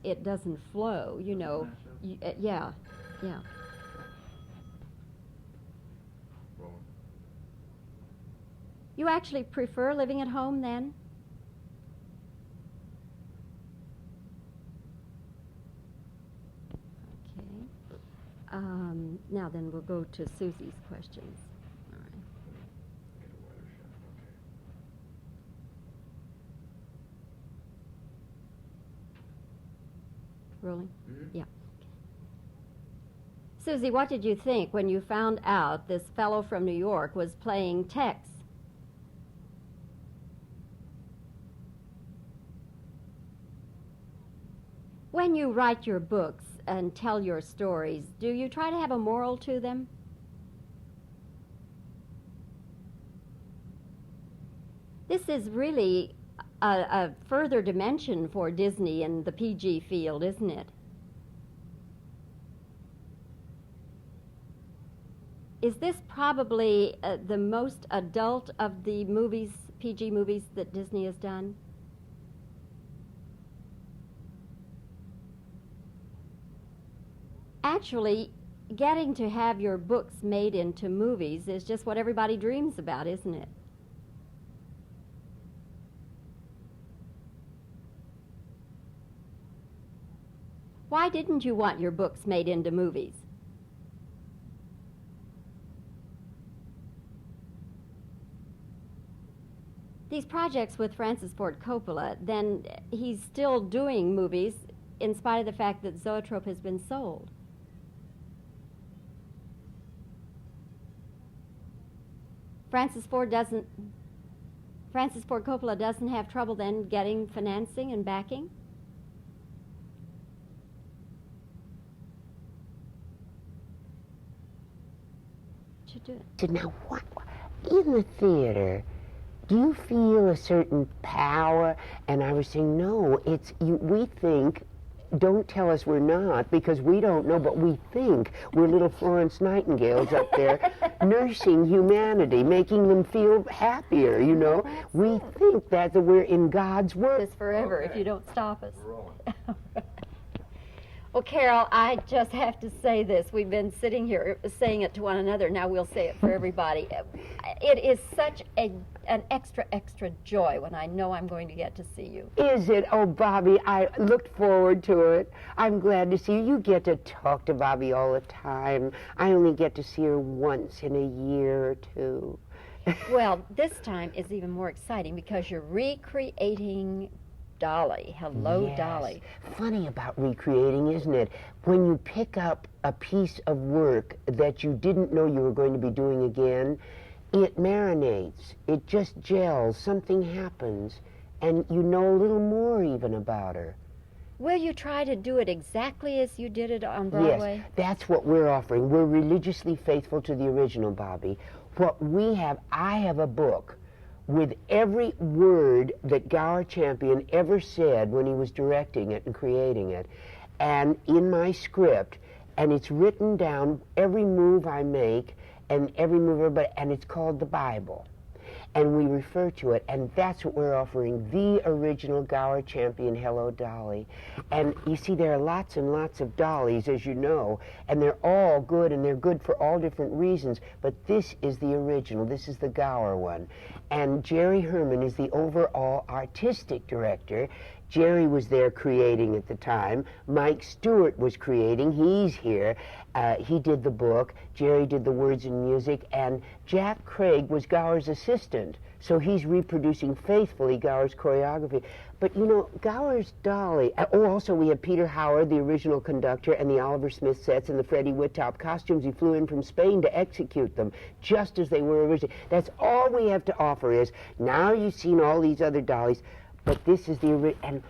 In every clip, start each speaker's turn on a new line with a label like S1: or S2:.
S1: it doesn't flow, you know. Yeah, yeah. You actually prefer living at home then? Okay. Now then, we'll go to Susie's questions. All right. Rolling?
S2: Mm-hmm.
S1: Yeah. Susie, what did you think when you found out this fellow from New York was playing Tex? When you write your books and tell your stories, do you try to have a moral to them? This is really a further dimension for Disney in the PG field, isn't it? Is this probably the most adult of the movies, PG movies that Disney has done? Actually, getting to have your books made into movies is just what everybody dreams about, isn't it? Why didn't you want your books made into movies? These projects with Francis Ford Coppola, then he's still doing movies in spite of the fact that Zoetrope has been sold. Francis Ford Coppola doesn't have trouble then getting financing and backing? Should do it.
S2: So now, what in the theater? Do you feel a certain power? And I was saying, no, it's you. We think. Don't tell us we're not, because we don't know, but we think we're little Florence Nightingales up there nursing humanity, making them feel happier, you know. We think that we're in God's work.
S1: This forever if you don't stop us. Well, Carol, I just have to say this. We've been sitting here saying it to one another. Now we'll say it for everybody. It is such an extra joy when I know I'm going to get to see you.
S2: Is it? Oh, Bobbie, I looked forward to it. I'm glad to see you. You get to talk to Bobbie all the time. I only get to see her once in a year or two.
S1: Well, this time is even more exciting because you're recreating Dolly. Hello,
S2: yes.
S1: Dolly.
S2: Funny about recreating, isn't it? When you pick up a piece of work that you didn't know you were going to be doing again, it marinates. It just gels. Something happens, and you know a little more even about her.
S1: Will you try to do it exactly as you did it on Broadway?
S2: Yes, that's what we're offering. We're religiously faithful to the original, Bobbie. What we have, I have a book with every word that Gower Champion ever said when he was directing it and creating it, and in my script, and it's written down, every move I make, and every move, and it's called the Bible. And we refer to it, and that's what we're offering, the original Gower Champion Hello, Dolly. And you see, there are lots and lots of Dollys, as you know, and they're all good, and they're good for all different reasons, but this is the original. This is the Gower one. And Jerry Herman is the overall artistic director. Jerry was there creating at the time. Mike Stewart was creating. He's here. He did the book. Jerry did the words and music. And Jack Craig was Gower's assistant. So he's reproducing faithfully Gower's choreography. But, you know, Gower's Dolly. Oh, also we have Peter Howard, the original conductor, and the Oliver Smith sets and the Freddie Whittop costumes. He flew in from Spain to execute them, just as they were originally. That's all we have to offer is, now you've seen all these other Dollys, but this is the original. And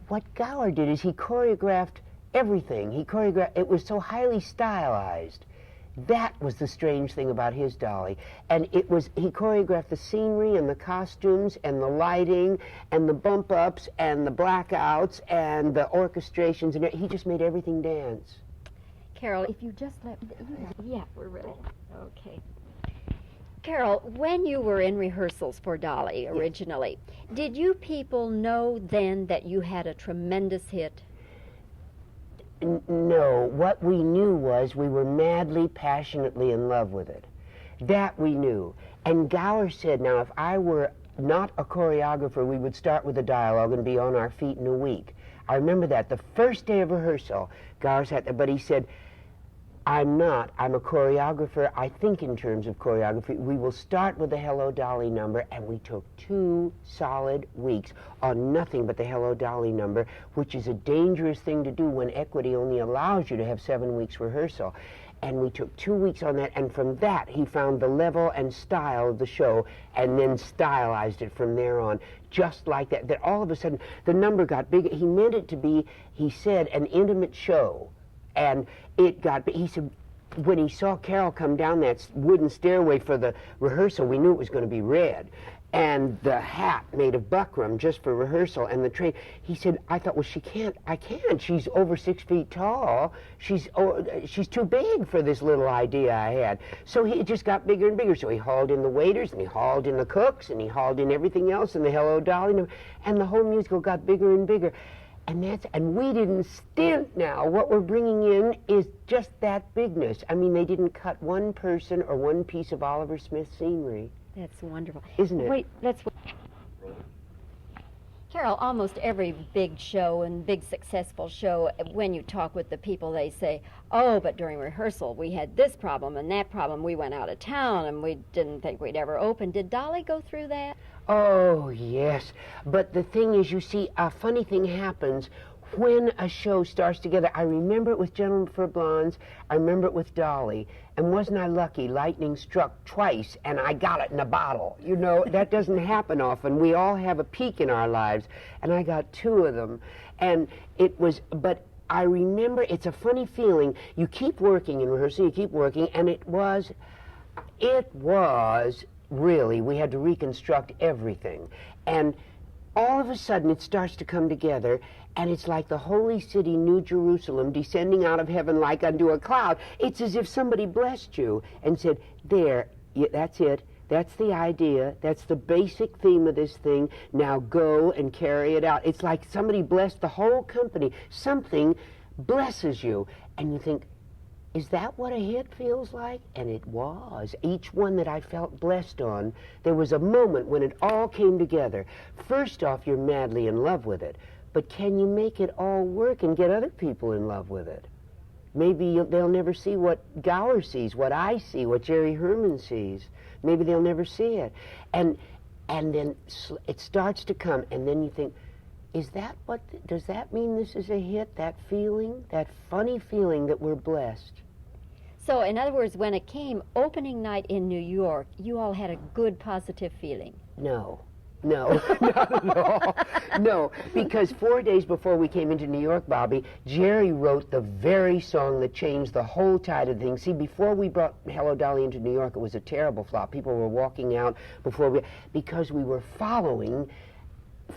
S2: what Gower did is he choreographed everything. It was so highly stylized. That was the strange thing about his Dolly. And he choreographed the scenery and the costumes and the lighting and the bump ups and the blackouts and the orchestrations, and he just made everything dance.
S1: Carol, if you just let me, yeah, we're ready. Okay. Carol, when you were in rehearsals for Dolly originally, did you people know then that you had a tremendous hit?
S2: No, what we knew was we were madly, passionately in love with it. That we knew. And Gower said, now, if I were not a choreographer, we would start with a dialogue and be on our feet in a week. I remember that. The first day of rehearsal, Gower sat there, but he said, I'm not. I'm a choreographer. I think in terms of choreography. We will start with the Hello Dolly number, and we took 2 solid weeks on nothing but the Hello Dolly number, which is a dangerous thing to do when equity only allows you to have 7 weeks rehearsal. And we took 2 weeks on that, and from that he found the level and style of the show, and then stylized it from there on, just like that. That all of a sudden the number got bigger. He meant it to be, he said, an intimate show. And it got, he said, when he saw Carol come down that wooden stairway for the rehearsal, we knew it was going to be red. And the hat made of buckram just for rehearsal, and the train, he said, I thought, well, I can't. She's over 6 feet tall. She's too big for this little idea I had. So it just got bigger and bigger. So he hauled in the waiters, and he hauled in the cooks, and he hauled in everything else, and the Hello Dolly, and the whole musical got bigger and bigger. And we didn't stint now. What we're bringing in is just that bigness. I mean, they didn't cut one person or one piece of Oliver Smith's scenery.
S1: That's wonderful.
S2: Isn't it?
S1: Wait, Carol, almost every big show and big successful show, when you talk with the people, they say, oh, but during rehearsal we had this problem and that problem. We went out of town and we didn't think we'd ever open. Did Dolly go through that?
S2: Oh, yes. But the thing is, you see, a funny thing happens when a show starts together. I remember it with Gentlemen for Blondes. I remember it with Dolly. And wasn't I lucky? Lightning struck twice, and I got it in a bottle. You know, that doesn't happen often. We all have a peak in our lives, and I got 2 of them. And it was, but I remember, it's a funny feeling. You keep working in rehearsal, you keep working, and it was really, we had to reconstruct everything. And all of a sudden it starts to come together, and it's like the holy city, New Jerusalem, descending out of heaven like unto a cloud. It's as if somebody blessed you and said, there, that's it. That's the idea. That's the basic theme of this thing. Now go and carry it out. It's like somebody blessed the whole company. Something blesses you, and you think, is that what a hit feels like? And it was. Each one that I felt blessed on, there was a moment when it all came together. First off, you're madly in love with it. But can you make it all work and get other people in love with it? Maybe they'll never see what Gower sees, what I see, what Jerry Herman sees. Maybe they'll never see it. And then it starts to come, and then you think, does that mean this is a hit? That feeling, that funny feeling that we're blessed.
S1: So, in other words, when it came opening night in New York, you all had a good, positive feeling.
S2: No, not at all. No, because 4 days before we came into New York, Bobbie, Jerry wrote the very song that changed the whole tide of things. See, before we brought Hello Dolly into New York, it was a terrible flop. People were walking out because we were following.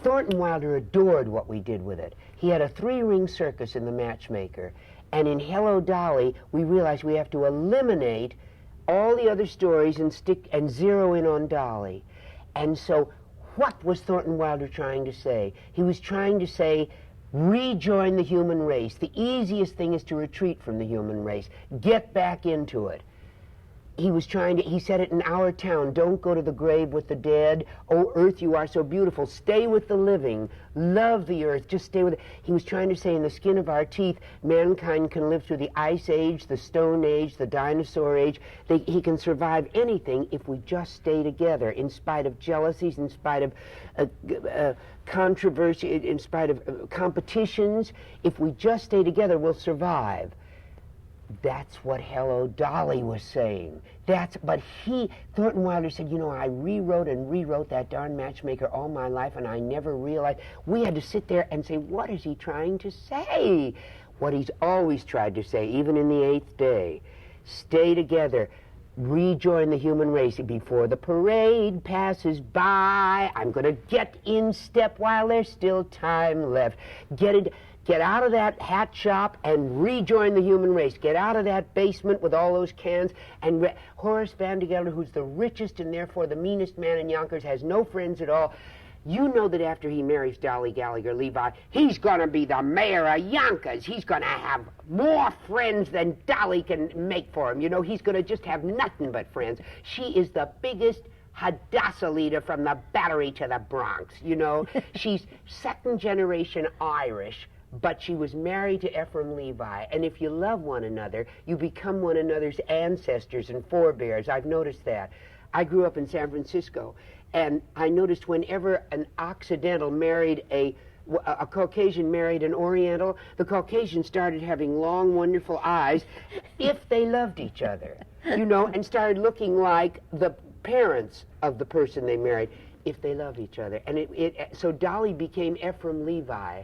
S2: Thornton Wilder adored what we did with it. He had a 3-ring circus in The Matchmaker. And in Hello Dolly, we realized we have to eliminate all the other stories and zero in on Dolly. And so what was Thornton Wilder trying to say? He was trying to say, rejoin the human race. The easiest thing is to retreat from the human race. Get back into it. He said it in Our Town, don't go to the grave with the dead. Oh, earth, you are so beautiful. Stay with the living. Love the earth. Just stay with it. He was trying to say, in the skin of our teeth, mankind can live through the Ice Age, the Stone Age, the Dinosaur Age. He can survive anything if we just stay together, in spite of jealousies, in spite of controversy, in spite of competitions. If we just stay together, we'll survive. That's what Hello Dolly was saying. But Thornton Wilder said, you know, I rewrote that darn Matchmaker all my life, and I never realized. We had to sit there and say, what is he trying to say? What he's always tried to say, even in the 8th day. Stay together. Rejoin the human race. Before the parade passes by, I'm going to get in step while there's still time left. Get out of that hat shop and rejoin the human race. Get out of that basement with all those cans. And Horace Van de Gelder, who's the richest and therefore the meanest man in Yonkers, has no friends at all. You know that after he marries Dolly Gallagher Levi, he's going to be the mayor of Yonkers. He's going to have more friends than Dolly can make for him. You know, he's going to just have nothing but friends. She is the biggest Hadassah leader from the Battery to the Bronx. You know, she's second-generation Irish, but she was married to Ephraim Levi. And if you love one another, you become one another's ancestors and forebears. I've noticed that. I grew up in San Francisco, and I noticed whenever an Occidental married a Caucasian married an Oriental, the Caucasian started having long, wonderful eyes if they loved each other, you know, and started looking like the parents of the person they married if they love each other. And so Dolly became Ephraim Levi,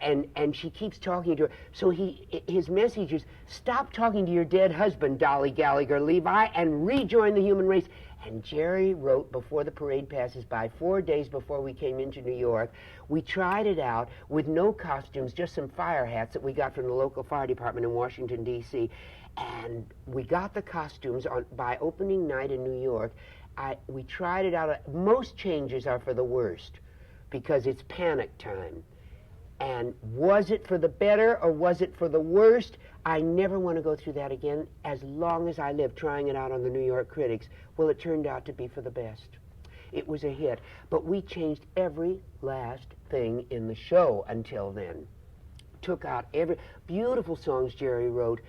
S2: and she keeps talking to her. So his message is, stop talking to your dead husband, Dolly Gallagher Levi, and rejoin the human race. And Jerry wrote before the parade passes by, 4 days before we came into New York. We tried it out with no costumes, just some fire hats that we got from the local fire department in Washington, D.C. And we got the costumes by opening night in New York. We tried it out. Most changes are for the worst because it's panic time. And was it for the better or was it for the worst? I never want to go through that again as long as I live, trying it out on the New York critics. Well, it turned out to be for the best. It was a hit. But we changed every last thing in the show until then. Took out every beautiful songs Jerry wrote.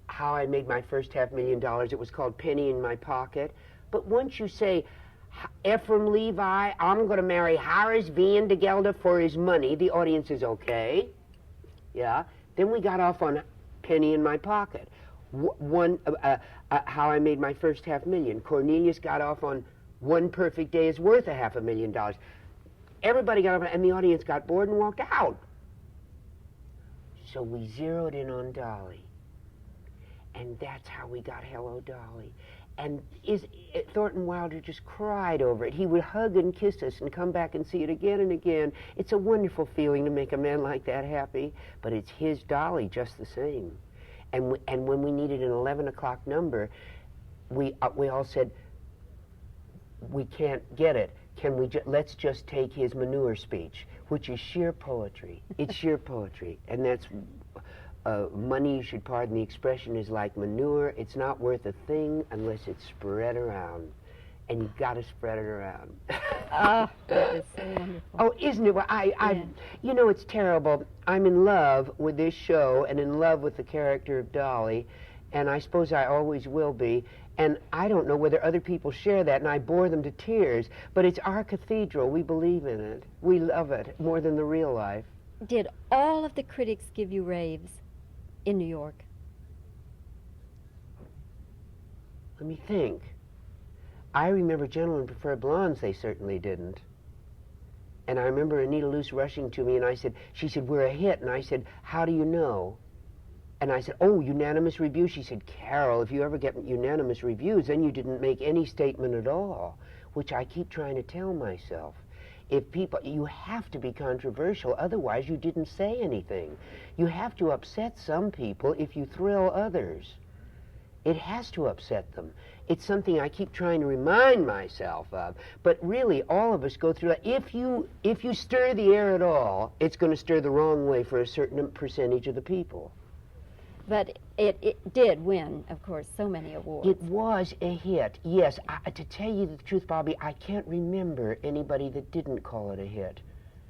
S2: How I Made My First $500,000. It was called Penny in My Pocket. But once you say, Ephraim Levi, I'm going to marry Horace Van de Gelder for his money, the audience is okay. Yeah. Then we got off on Penny in My Pocket. How I Made My First $500,000. Cornelius got off on One Perfect Day is Worth $500,000. Everybody got off, and the audience got bored and walked out. So we zeroed in on Dolly. And that's how we got Hello, Dolly. And Thornton Wilder just cried over it. He would hug and kiss us and come back and see it again and again. It's a wonderful feeling to make a man like that happy, but it's his Dolly just the same. And when we needed an 11 o'clock number, we all said, we can't get it. Let's just take his manure speech, which is sheer poetry. It's sheer poetry, and that's money, you should pardon the expression, is like manure. It's not worth a thing unless it's spread around. And you've got to spread it around.
S1: Oh, that is so wonderful.
S2: Oh, isn't it? Well, you know, it's terrible. I'm in love with this show and in love with the character of Dolly, and I suppose I always will be. And I don't know whether other people share that, and I bore them to tears, but it's our cathedral. We believe in it. We love it more than the real life.
S1: Did all of the critics give you raves in New York?
S2: Let me think. I remember Gentlemen Prefer Blondes, they certainly didn't. And I remember Anita Luce rushing to me, and she said, we're a hit. And I said, how do you know? And I said, oh, unanimous review. She said, Carol, if you ever get unanimous reviews, then you didn't make any statement at all, which I keep trying to tell myself. You have to be controversial, otherwise you didn't say anything. You have to upset some people if you thrill others. It has to upset them. It's something I keep trying to remind myself of. But really, all of us go through that. If you stir the air at all, it's going to stir the wrong way for a certain percentage of the people.
S1: But it did win, of course, so many awards.
S2: It was a hit, yes. To tell you the truth, Bobbie, I can't remember anybody that didn't call it a hit.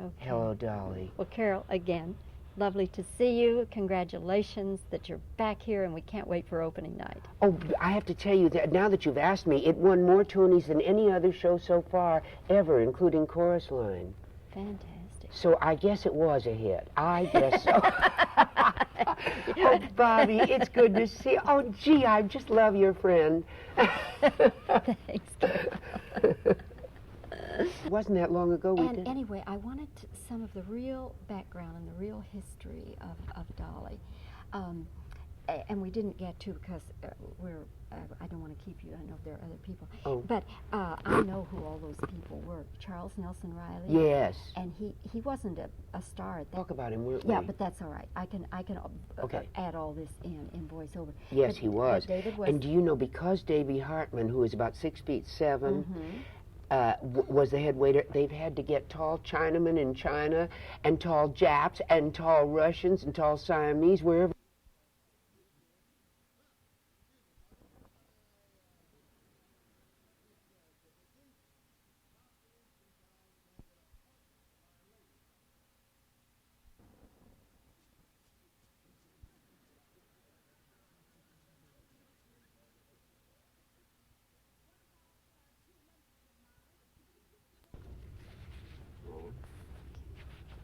S2: Okay. Hello, Dolly.
S1: Well, Carol, again, lovely to see you. Congratulations that you're back here, and we can't wait for opening night.
S2: Oh, I have to tell you that now that you've asked me, it won more Tonys than any other show so far, ever, including Chorus Line.
S1: Fantastic.
S2: So I guess it was a hit. I guess so. Oh, Bobbie, it's good to see you. Oh, gee, I just love your friend.
S1: Thanks, Carol.
S2: Wasn't that long ago we did?
S1: And anyway, I wanted some of the real background and the real history of Dolly. And we didn't get to because I don't want to keep you. I know there are other people.
S2: Oh.
S1: But I know who all those people were. Charles Nelson Riley.
S2: Yes.
S1: And he wasn't a star at that.
S2: Talk about him, weren't
S1: Yeah,
S2: we?
S1: but that's all right. I can
S2: Okay.
S1: add all this in voiceover.
S2: Yes, he was.
S1: David was.
S2: And do you know, because Davy Hartman, who is about 6'7", was the head waiter. They've had to get tall Chinamen in China, and tall Japs, and tall Russians, and tall Siamese, wherever.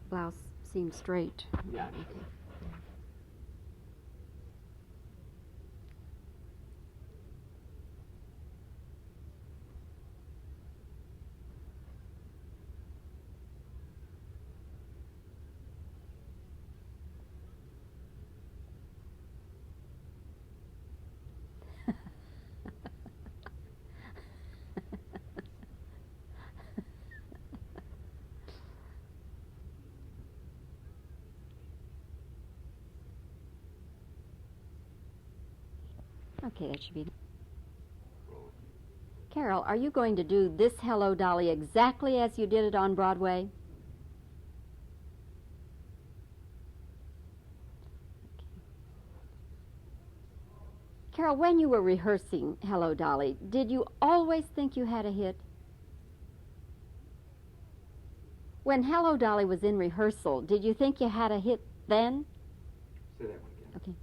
S1: Blouse seems straight.
S2: Yeah.
S1: Okay, that should be. Carol, are you going to do this Hello, Dolly exactly as you did it on Broadway? Carol, when you were rehearsing Hello, Dolly, did you always think you had a hit? When Hello, Dolly was in rehearsal, did you think you had a hit then?
S3: Say that one again.
S1: Okay.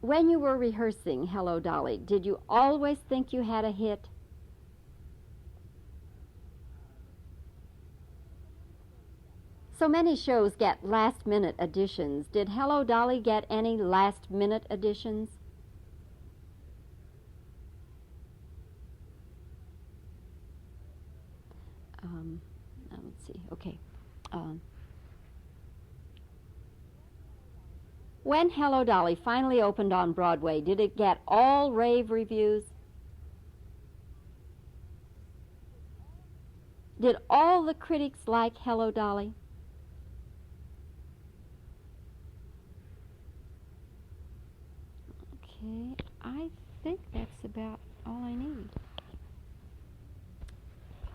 S1: When you were rehearsing Hello, Dolly, did you always think you had a hit? So many shows get last-minute additions. Did Hello, Dolly get any last-minute additions? Let's see. Okay. When Hello, Dolly finally opened on Broadway, did it get all rave reviews? Did all the critics like Hello, Dolly? Okay, I think that's about